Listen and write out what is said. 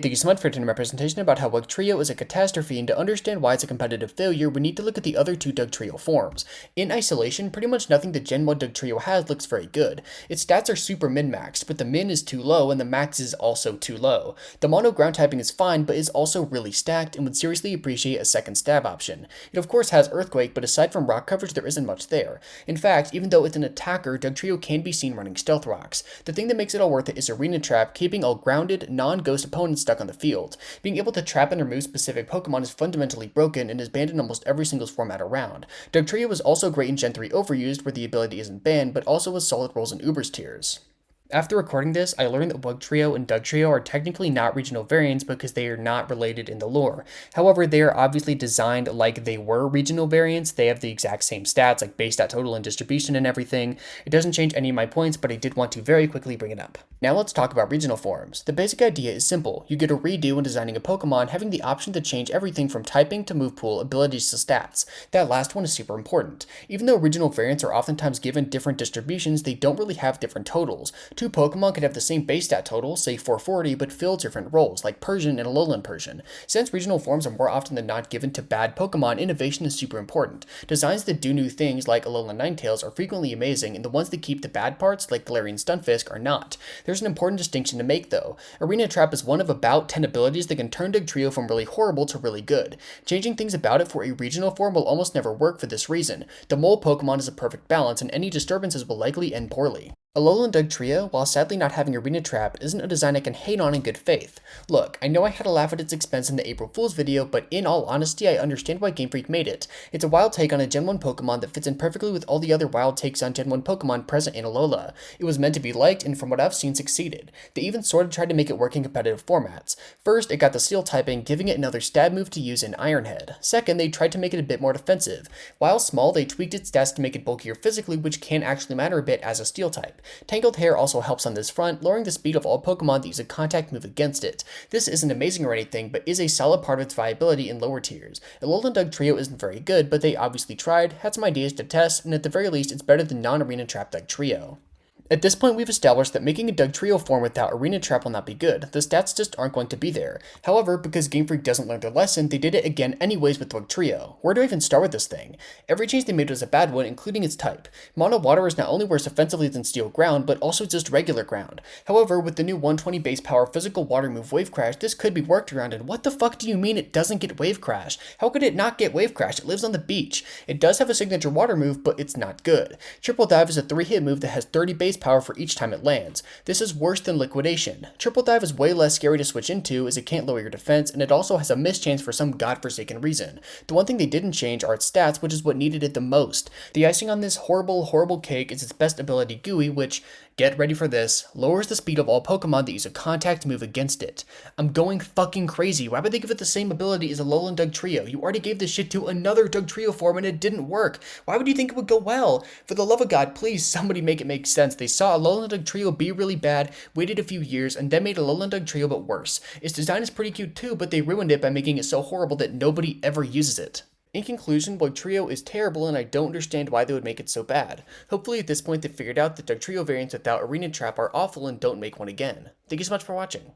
Thank you so much for attending my presentation about how Wugtrio is a catastrophe, and to understand why it's a competitive failure, we need to look at the other two Wugtrio forms. In isolation, pretty much nothing the Gen 1 Wugtrio has looks very good. Its stats are super min-maxed, but the min is too low and the max is also too low. The mono ground typing is fine, but is also really stacked and would seriously appreciate a second stab option. It of course has Earthquake, but aside from rock coverage, there isn't much there. In fact, even though it's an attacker, Wugtrio can be seen running stealth rocks. The thing that makes it all worth it is Arena Trap, keeping all grounded, non-ghost opponents stuck on the field. Being able to trap and remove specific Pokemon is fundamentally broken and is banned in almost every single format around. Wugtrio is also great in Gen 3 Overused, where the ability isn't banned, but also with solid roles in Uber's tiers. After recording this, I learned that Wugtrio and Dugtrio are technically not regional variants because they are not related in the lore. However, they are obviously designed like they were regional variants. They have the exact same stats, like base stat total and distribution and everything. It doesn't change any of my points, but I did want to very quickly bring it up. Now let's talk about regional forms. The basic idea is simple. You get a redo when designing a Pokemon, having the option to change everything from typing to move pool, abilities to stats. That last one is super important. Even though regional variants are oftentimes given different distributions, they don't really have different totals. Two Pokemon could have the same base stat total, say 440, but fill different roles, like Persian and Alolan Persian. Since regional forms are more often than not given to bad Pokemon, innovation is super important. Designs that do new things, like Alolan Ninetales, are frequently amazing, and the ones that keep the bad parts, like Galarian Stunfisk, are not. There's an important distinction to make, though. Arena Trap is one of about 10 abilities that can turn Dugtrio from really horrible to really good. Changing things about it for a regional form will almost never work for this reason. The mole Pokemon is a perfect balance, and any disturbances will likely end poorly. Alolan Wugtrio, while sadly not having Arena Trap, isn't a design I can hate on in good faith. Look, I know I had to laugh at its expense in the April Fool's video, but in all honesty, I understand why Game Freak made it. It's a wild take on a Gen 1 Pokemon that fits in perfectly with all the other wild takes on Gen 1 Pokemon present in Alola. It was meant to be liked, and from what I've seen, succeeded. They even sort of tried to make it work in competitive formats. First, it got the Steel typing, giving it another stab move to use in Ironhead. Second, they tried to make it a bit more defensive. While small, they tweaked its stats to make it bulkier physically, which can actually matter a bit as a Steel type. Tangled Hair also helps on this front, lowering the speed of all Pokemon that use a contact move against it. This isn't amazing or anything, but is a solid part of its viability in lower tiers. Alolan Wugtrio isn't very good, but they obviously tried, had some ideas to test, and at the very least, it's better than non-Arena Trap Wugtrio. At this point, we've established that making a Wugtrio form without Arena Trap will not be good. The stats just aren't going to be there. However, because Game Freak doesn't learn their lesson, they did it again anyways with Wugtrio. Where do I even start with this thing? Every change they made was a bad one, including its type. Mono Water is not only worse offensively than Steel Ground, but also just regular ground. However, with the new 120 base power physical water move Wave Crash, this could be worked around, and what the fuck do you mean it doesn't get Wave Crash? How could it not get Wave Crash? It lives on the beach. It does have a signature water move, but it's not good. Triple Dive is a 3-hit move that has 30 base power for each time it lands. This is worse than Liquidation. Triple Dive is way less scary to switch into as it can't lower your defense, and it also has a miss chance for some godforsaken reason. The one thing they didn't change are its stats, which is what needed it the most. The icing on this horrible cake is its best ability Gooey, which, get ready for this, lowers the speed of all Pokemon that use a contact move against it. I'm going fucking crazy. Why would they give it the same ability as Alolan Wugtrio? You already gave this shit to another Wugtrio form and it didn't work. Why would you think it would go well? For the love of God, please somebody make it make sense. They saw Alolan Wugtrio be really bad, waited a few years, and then made Alolan Wugtrio but worse. Its design is pretty cute too, but they ruined it by making it so horrible that nobody ever uses it. In conclusion, Wugtrio is terrible and I don't understand why they would make it so bad. Hopefully at this point they figured out that Wugtrio variants without Arena Trap are awful and don't make one again. Thank you so much for watching.